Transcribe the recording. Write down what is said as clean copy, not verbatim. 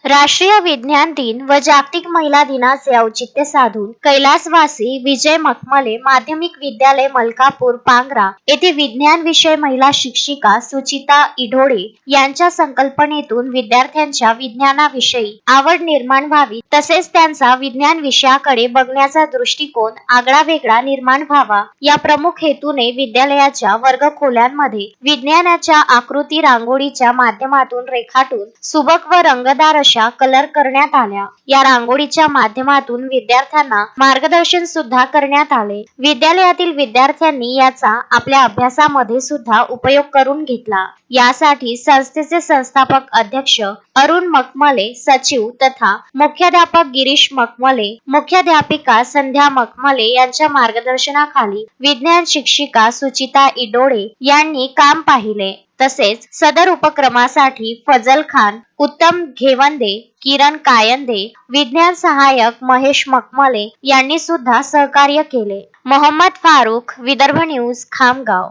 राष्ट्रीय विज्ञान दिन व जागतिक महिला दिनाचे औचित्य साधून कैलासवासी विजय मखमले माध्यमिक विद्यालय मलकापूर पांगरा येथे विज्ञान विषय महिला शिक्षिका सुचिता इढोळे यांच्या संकल्पनेतून विद्यार्थ्यांच्या विज्ञानाविषयी आवड निर्माण व्हावी, तसेच त्यांचा विज्ञान विषयाकडे बघण्याचा दृष्टिकोन आगळावेगळा निर्माण व्हावा या प्रमुख हेतूने विद्यालयाच्या वर्गखोल्यांमध्ये विज्ञानाच्या आकृती रांगोळीच्या माध्यमातून रेखाटून सुबक व रंगतदार कलर करण्यात आल्या। या रांगोळीच्या माध्यमातून विद्यार्थ्यांना मार्गदर्शन सुद्धा करण्यात आले। विद्यालयातील विद्यार्थ्यांनी याचा आपल्या अभ्यासामध्ये सुद्धा उपयोग करून घेतला। यासाठी संस्थेचे संस्थापक अध्यक्ष अरुण मखमले, सचिव तथा मुख्याध्यापक गिरीश मखमले, मुख्याध्यापिका संध्या मखमले यांच्या मार्गदर्शनाखाली विज्ञान शिक्षिका सुचिता इडोळे यांनी काम पाहिले। तसेच सदर उपक्रमासाठी फजल खान, उत्तम घेवंदे, किरण कायंदे, विज्ञान सहाय्यक महेश मखमले यांनी सुद्धा सहकार्य केले। मोहम्मद फारूक, विदर्भ न्यूज, खामगाव।